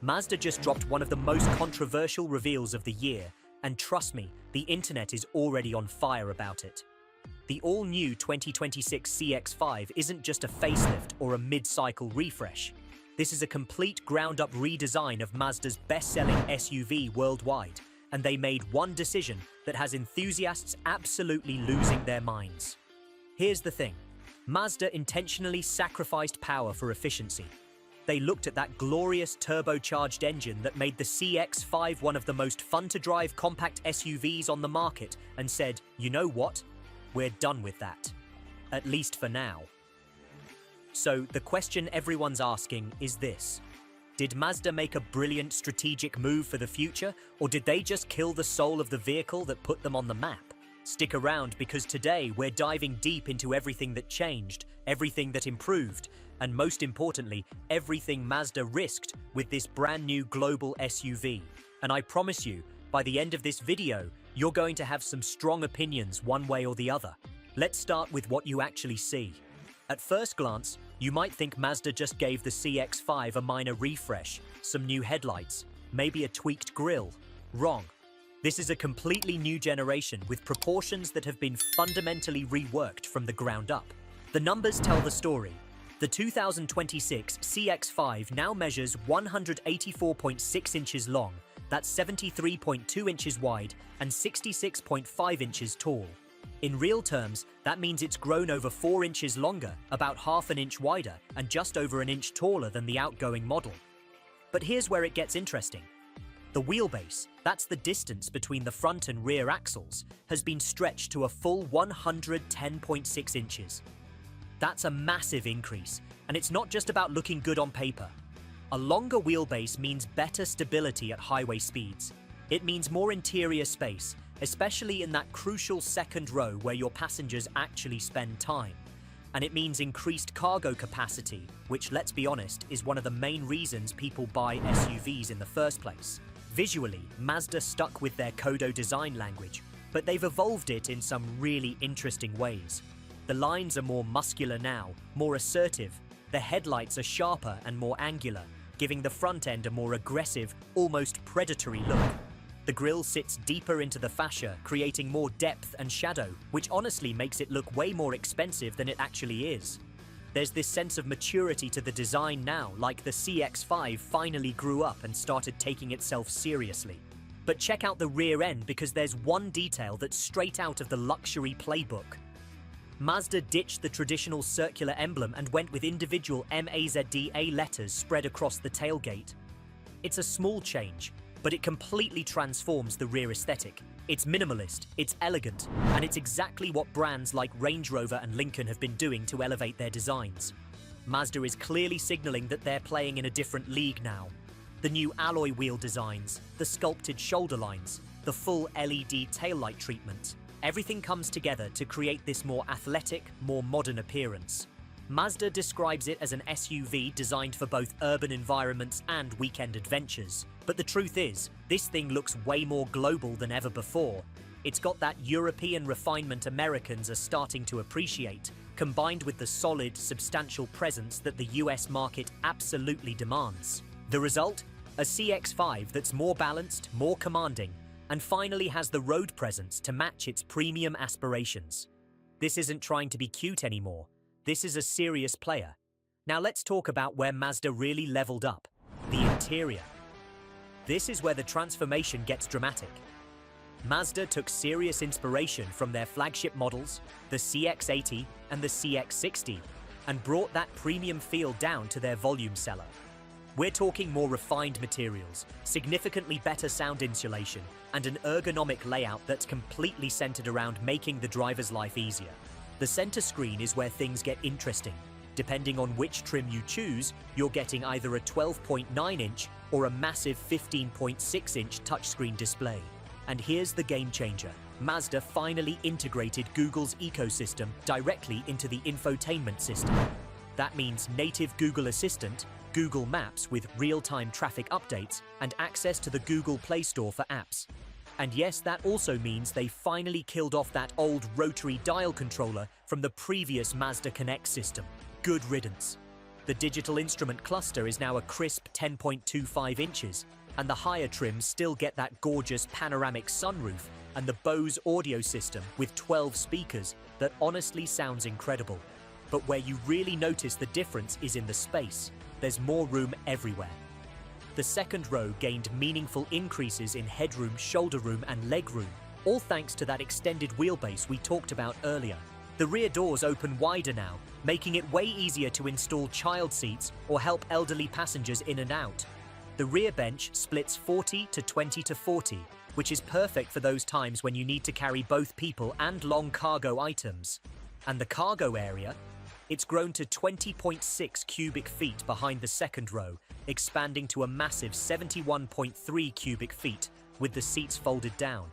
Mazda just dropped one of the most controversial reveals of the year, and trust me, the internet is already on fire about it. The all-new 2026 CX-5 isn't just a facelift or a mid-cycle refresh. This is a complete ground-up redesign of Mazda's best-selling SUV worldwide, and they made one decision that has enthusiasts absolutely losing their minds. Here's the thing. Mazda intentionally sacrificed power for efficiency. They looked at that glorious turbocharged engine that made the CX-5 one of the most fun-to-drive compact SUVs on the market and said, you know what? We're done with that. At least for now. So, the question everyone's asking is this. Did Mazda make a brilliant strategic move for the future, or did they just kill the soul of the vehicle that put them on the map? Stick around because today we're diving deep into everything that changed, everything that improved, and most importantly, everything Mazda risked with this brand new global SUV. And I promise you, by the end of this video, you're going to have some strong opinions one way or the other. Let's start with what you actually see. At first glance, you might think Mazda just gave the CX-5 a minor refresh, some new headlights, maybe a tweaked grille. Wrong. This is a completely new generation with proportions that have been fundamentally reworked from the ground up. The numbers tell the story. The 2026 CX-5 now measures 184.6 inches long, that's 73.2 inches wide and 66.5 inches tall. In real terms, that means it's grown over 4 inches longer, about half an inch wider, and just over an inch taller than the outgoing model. But here's where it gets interesting. The wheelbase, that's the distance between the front and rear axles, has been stretched to a full 110.6 inches. That's a massive increase, and it's not just about looking good on paper. A longer wheelbase means better stability at highway speeds. It means more interior space, especially in that crucial second row where your passengers actually spend time. And it means increased cargo capacity, which, let's be honest, is one of the main reasons people buy SUVs in the first place. Visually, Mazda stuck with their Kodo design language, but they've evolved it in some really interesting ways. The lines are more muscular now, more assertive. The headlights are sharper and more angular, giving the front end a more aggressive, almost predatory look. The grille sits deeper into the fascia, creating more depth and shadow, which honestly makes it look way more expensive than it actually is. There's this sense of maturity to the design now, like the CX-5 finally grew up and started taking itself seriously. But check out the rear end because there's one detail that's straight out of the luxury playbook. Mazda ditched the traditional circular emblem and went with individual MAZDA letters spread across the tailgate. It's a small change, but it completely transforms the rear aesthetic. It's minimalist, it's elegant, and it's exactly what brands like Range Rover and Lincoln have been doing to elevate their designs. Mazda is clearly signaling that they're playing in a different league now. The new alloy wheel designs, the sculpted shoulder lines, the full LED taillight treatment. Everything comes together to create this more athletic, more modern appearance. Mazda describes it as an SUV designed for both urban environments and weekend adventures. But the truth is, this thing looks way more global than ever before. It's got that European refinement Americans are starting to appreciate, combined with the solid, substantial presence that the US market absolutely demands. The result? A CX-5 that's more balanced, more commanding, and finally has the road presence to match its premium aspirations. This isn't trying to be cute anymore. This is a serious player. Now let's talk about where Mazda really leveled up, the interior. This is where the transformation gets dramatic. Mazda took serious inspiration from their flagship models, the CX-80 and the CX-60, and brought that premium feel down to their volume seller. We're talking more refined materials, significantly better sound insulation, and an ergonomic layout that's completely centered around making the driver's life easier. The center screen is where things get interesting. Depending on which trim you choose, you're getting either a 12.9-inch or a massive 15.6-inch touchscreen display. And here's the game changer. Mazda finally integrated Google's ecosystem directly into the infotainment system. That means native Google Assistant, Google Maps with real-time traffic updates, and access to the Google Play Store for apps. And yes, that also means they finally killed off that old rotary dial controller from the previous Mazda Connect system. Good riddance. The digital instrument cluster is now a crisp 10.25 inches, and the higher trims still get that gorgeous panoramic sunroof and the Bose audio system with 12 speakers that honestly sounds incredible. But where you really notice the difference is in the space. There's more room everywhere. The second row gained meaningful increases in headroom, shoulder room, and leg room, all thanks to that extended wheelbase we talked about earlier. The rear doors open wider now, making it way easier to install child seats or help elderly passengers in and out. The rear bench splits 40 to 20 to 40, which is perfect for those times when you need to carry both people and long cargo items. And the cargo area? It's grown to 20.6 cubic feet behind the second row, expanding to a massive 71.3 cubic feet, with the seats folded down.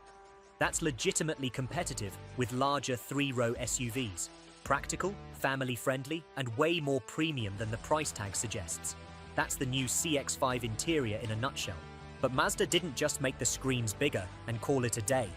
That's legitimately competitive with larger three-row SUVs. Practical, family-friendly, and way more premium than the price tag suggests. That's the new CX-5 interior in a nutshell. But Mazda didn't just make the screens bigger and call it a day.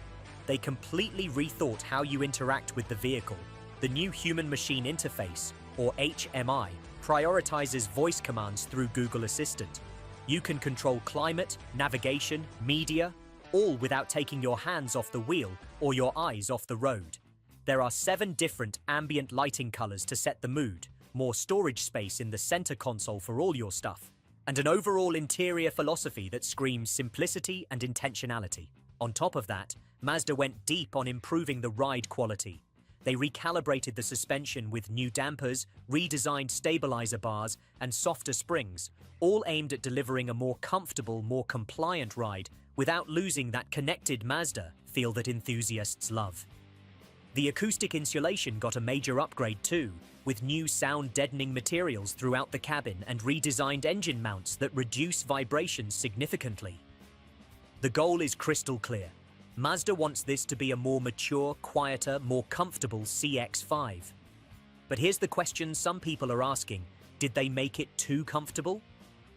They completely rethought how you interact with the vehicle. The new human-machine interface, or HMI, prioritizes voice commands through Google Assistant. You can control climate, navigation, media, all without taking your hands off the wheel or your eyes off the road. There are 7 different ambient lighting colors to set the mood, more storage space in the center console for all your stuff, and an overall interior philosophy that screams simplicity and intentionality. On top of that, Mazda went deep on improving the ride quality. They recalibrated the suspension with new dampers, redesigned stabilizer bars, and softer springs, all aimed at delivering a more comfortable, more compliant ride without losing that connected Mazda feel that enthusiasts love. The acoustic insulation got a major upgrade too, with new sound-deadening materials throughout the cabin and redesigned engine mounts that reduce vibrations significantly. The goal is crystal clear. Mazda wants this to be a more mature, quieter, more comfortable CX-5. But here's the question some people are asking: did they make it too comfortable?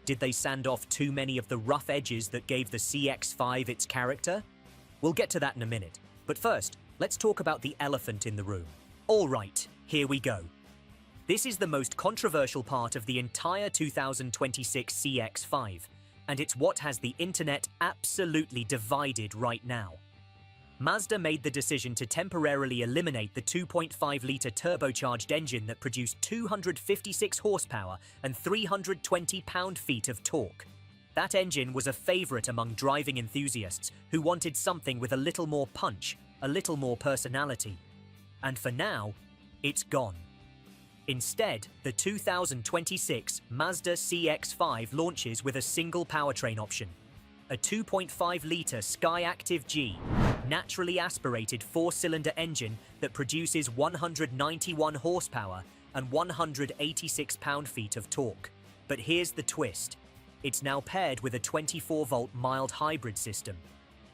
Did they sand off too many of the rough edges that gave the CX-5 its character? We'll get to that in a minute. But first, let's talk about the elephant in the room. All right, here we go. This is the most controversial part of the entire 2026 CX-5, and it's what has the internet absolutely divided right now. Mazda made the decision to temporarily eliminate the 2.5-litre turbocharged engine that produced 256 horsepower and 320 pound-feet of torque. That engine was a favourite among driving enthusiasts who wanted something with a little more punch, a little more personality. And for now, it's gone. Instead, the 2026 Mazda CX-5 launches with a single powertrain option: a 2.5-litre Skyactiv G, naturally aspirated 4-cylinder engine that produces 191 horsepower and 186 pound-feet of torque. But here's the twist: it's now paired with a 24-volt mild hybrid system.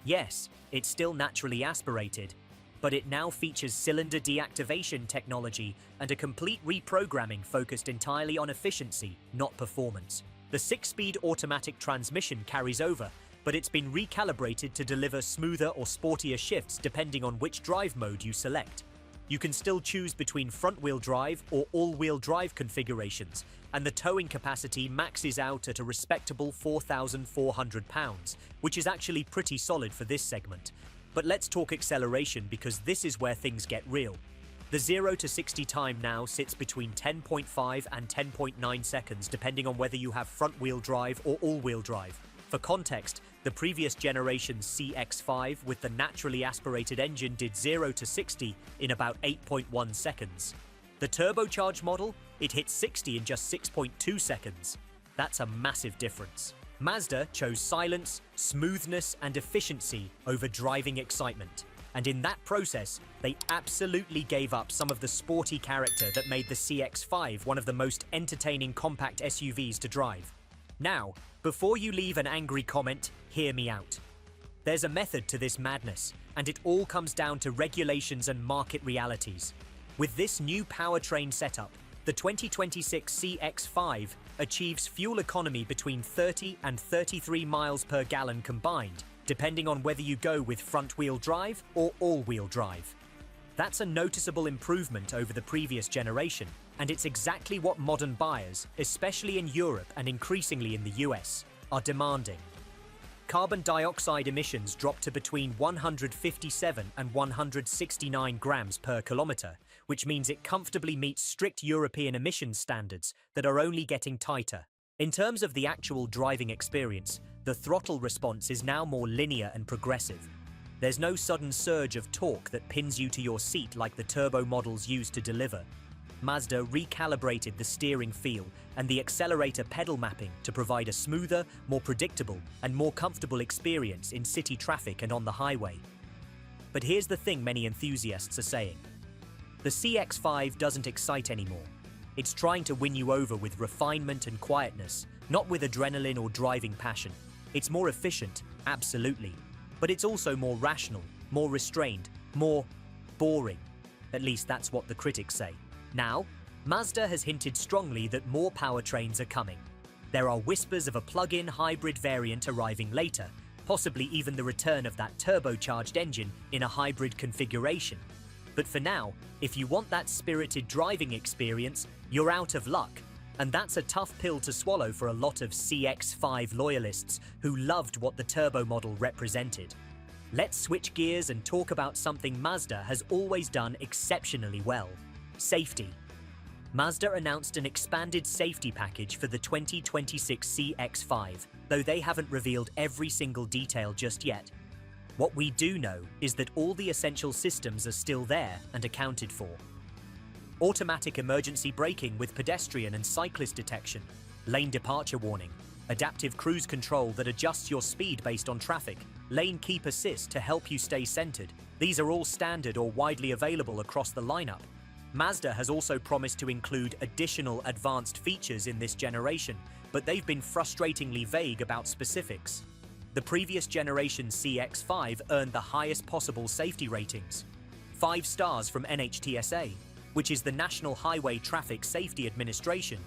Yes, it's still naturally aspirated, but it now features cylinder deactivation technology and a complete reprogramming focused entirely on efficiency, not performance. The 6-speed automatic transmission carries over, but it's been recalibrated to deliver smoother or sportier shifts depending on which drive mode you select. You can still choose between front-wheel drive or all-wheel drive configurations, and the towing capacity maxes out at a respectable 4,400 pounds, which is actually pretty solid for this segment. But let's talk acceleration, because this is where things get real. The 0 to 60 time now sits between 10.5 and 10.9 seconds, depending on whether you have front-wheel drive or all-wheel drive. For context, the previous generation's CX-5 with the naturally aspirated engine did 0 to 60 in about 8.1 seconds. The turbocharged model, it hit 60 in just 6.2 seconds. That's a massive difference. Mazda chose silence, smoothness, and efficiency over driving excitement. And in that process, they absolutely gave up some of the sporty character that made the CX-5 one of the most entertaining compact SUVs to drive. Now, before you leave an angry comment, hear me out. There's a method to this madness, and it all comes down to regulations and market realities. With this new powertrain setup, the 2026 CX-5 achieves fuel economy between 30 and 33 miles per gallon combined, depending on whether you go with front-wheel drive or all-wheel drive. That's a noticeable improvement over the previous generation, And it's exactly what modern buyers, especially in Europe and increasingly in the US, are demanding. Carbon dioxide emissions drop to between 157 and 169 grams per kilometre, which means it comfortably meets strict European emissions standards that are only getting tighter. In terms of the actual driving experience, the throttle response is now more linear and progressive. There's no sudden surge of torque that pins you to your seat like the turbo models used to deliver. Mazda recalibrated the steering feel and the accelerator pedal mapping to provide a smoother, more predictable, and more comfortable experience in city traffic and on the highway. But here's the thing many enthusiasts are saying. The CX-5 doesn't excite anymore. It's trying to win you over with refinement and quietness, not with adrenaline or driving passion. It's more efficient, absolutely. But it's also more rational, more restrained, more boring. At least that's what the critics say. Now, Mazda has hinted strongly that more powertrains are coming. There are whispers of a plug-in hybrid variant arriving later, possibly even the return of that turbocharged engine in a hybrid configuration. But for now, if you want that spirited driving experience, you're out of luck. And that's a tough pill to swallow for a lot of CX-5 loyalists who loved what the turbo model represented. Let's switch gears and talk about something Mazda has always done exceptionally well. Safety. Mazda announced an expanded safety package for the 2026 CX-5, though they haven't revealed every single detail just yet. What we do know is that all the essential systems are still there and accounted for. Automatic emergency braking with pedestrian and cyclist detection, lane departure warning, adaptive cruise control that adjusts your speed based on traffic, lane keep assist to help you stay centered. These are all standard or widely available across the lineup. Mazda has also promised to include additional advanced features in this generation, but they've been frustratingly vague about specifics. The previous generation CX-5 earned the highest possible safety ratings, 5 stars from NHTSA, which is the National Highway Traffic Safety Administration,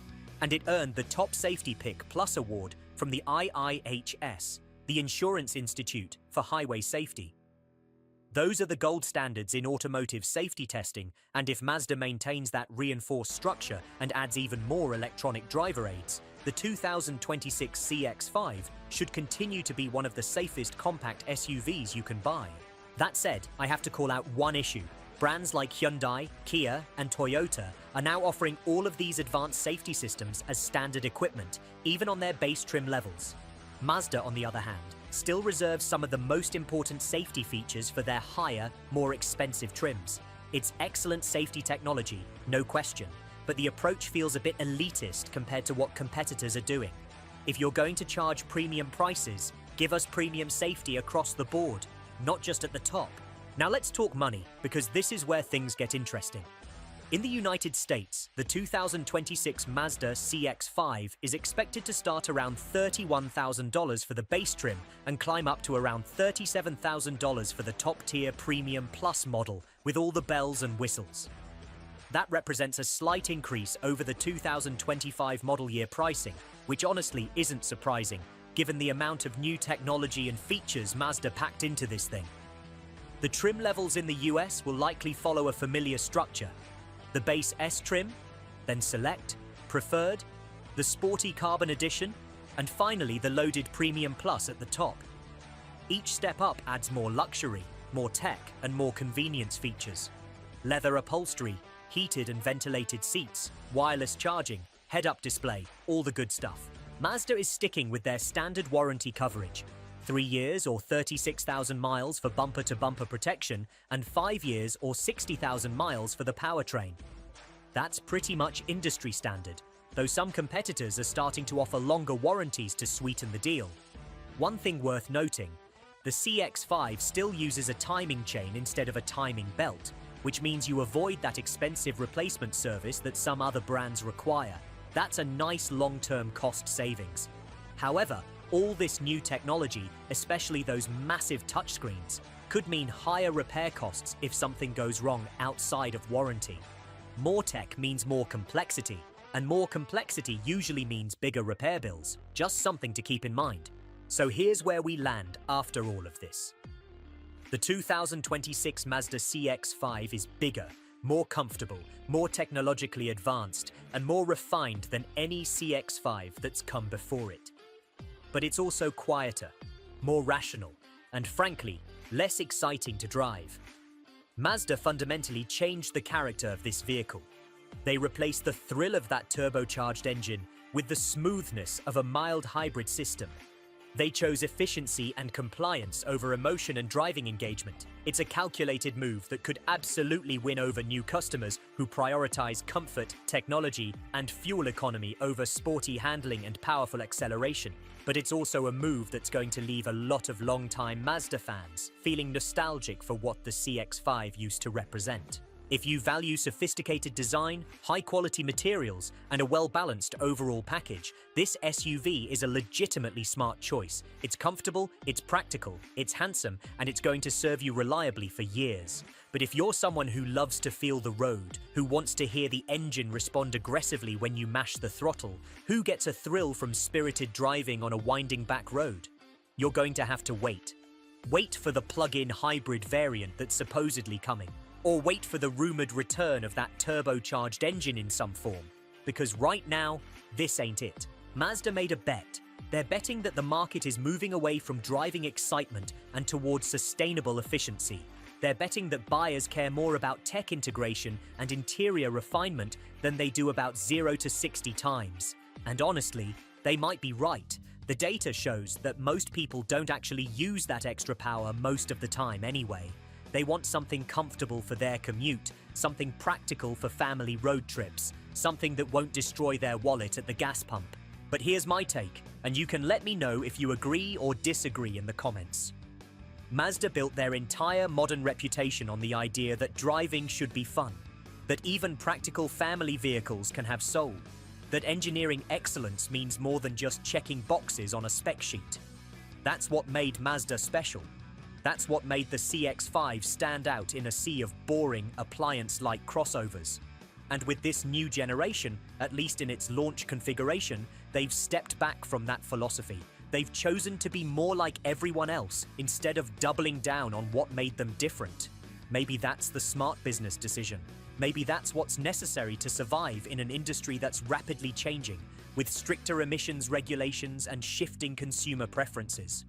and it earned the Top Safety Pick Plus award from the IIHS, the Insurance Institute for Highway Safety. Those are the gold standards in automotive safety testing, and if Mazda maintains that reinforced structure and adds even more electronic driver aids, the 2026 CX-5 should continue to be one of the safest compact SUVs you can buy. That said, I have to call out one issue. Brands like Hyundai, Kia, and Toyota are now offering all of these advanced safety systems as standard equipment, even on their base trim levels. Mazda, on the other hand, still reserves some of the most important safety features for their higher, more expensive trims. It's excellent safety technology, no question, but the approach feels a bit elitist compared to what competitors are doing. If you're going to charge premium prices, give us premium safety across the board, not just at the top. Now let's talk money, because this is where things get interesting. In the United States, the 2026 Mazda CX-5 is expected to start around $31,000 for the base trim and climb up to around $37,000 for the top-tier Premium Plus model with all the bells and whistles. That represents a slight increase over the 2025 model year pricing, which honestly isn't surprising, given the amount of new technology and features Mazda packed into this thing. The trim levels in the US will likely follow a familiar structure. The base S trim, then Select, Preferred, the Sporty Carbon Edition, and finally the loaded Premium Plus at the top. Each step up adds more luxury, more tech, and more convenience features. Leather upholstery, heated and ventilated seats, wireless charging, head-up display, all the good stuff. Mazda is sticking with their standard warranty coverage. 3 years or 36,000 miles for bumper-to-bumper protection, and 5 years or 60,000 miles for the powertrain. That's pretty much industry standard, though some competitors are starting to offer longer warranties to sweeten the deal. One thing worth noting, the CX-5 still uses a timing chain instead of a timing belt, which means you avoid that expensive replacement service that some other brands require. That's a nice long-term cost savings. However, all this new technology, especially those massive touchscreens, could mean higher repair costs if something goes wrong outside of warranty. More tech means more complexity, and more complexity usually means bigger repair bills. Just something to keep in mind. So here's where we land after all of this. The 2026 Mazda CX-5 is bigger, more comfortable, more technologically advanced, and more refined than any CX-5 that's come before it. But it's also quieter, more rational, and frankly, less exciting to drive. Mazda fundamentally changed the character of this vehicle. They replaced the thrill of that turbocharged engine with the smoothness of a mild hybrid system. They chose efficiency and compliance over emotion and driving engagement. It's a calculated move that could absolutely win over new customers who prioritize comfort, technology, and fuel economy over sporty handling and powerful acceleration. But it's also a move that's going to leave a lot of long-time Mazda fans feeling nostalgic for what the CX-5 used to represent. If you value sophisticated design, high-quality materials, and a well-balanced overall package, this SUV is a legitimately smart choice. It's comfortable, it's practical, it's handsome, and it's going to serve you reliably for years. But if you're someone who loves to feel the road, who wants to hear the engine respond aggressively when you mash the throttle, who gets a thrill from spirited driving on a winding back road, you're going to have to wait. Wait for the plug-in hybrid variant that's supposedly coming. Or wait for the rumored return of that turbocharged engine in some form. Because right now, this ain't it. Mazda made a bet. They're betting that the market is moving away from driving excitement and towards sustainable efficiency. They're betting that buyers care more about tech integration and interior refinement than they do about 0 to 60 times. And honestly, they might be right. The data shows that most people don't actually use that extra power most of the time anyway. They want something comfortable for their commute, something practical for family road trips, something that won't destroy their wallet at the gas pump. But here's my take, and you can let me know if you agree or disagree in the comments. Mazda built their entire modern reputation on the idea that driving should be fun, that even practical family vehicles can have soul, that engineering excellence means more than just checking boxes on a spec sheet. That's what made Mazda special. That's what made the CX-5 stand out in a sea of boring, appliance-like crossovers. And with this new generation, at least in its launch configuration, they've stepped back from that philosophy. They've chosen to be more like everyone else instead of doubling down on what made them different. Maybe that's the smart business decision. Maybe that's what's necessary to survive in an industry that's rapidly changing, with stricter emissions regulations and shifting consumer preferences.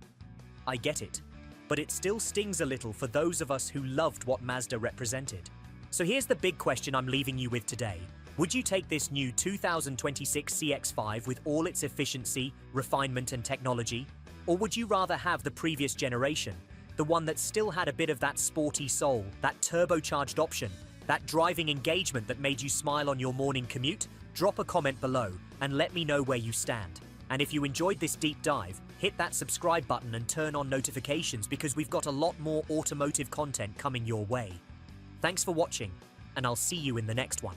I get it. But it still stings a little for those of us who loved what Mazda represented. So here's the big question I'm leaving you with today. Would you take this new 2026 CX-5 with all its efficiency, refinement, and technology? Or would you rather have the previous generation, the one that still had a bit of that sporty soul, that turbocharged option, that driving engagement that made you smile on your morning commute? Drop a comment below and let me know where you stand. And if you enjoyed this deep dive, hit that subscribe button and turn on notifications because we've got a lot more automotive content coming your way. Thanks for watching, and I'll see you in the next one.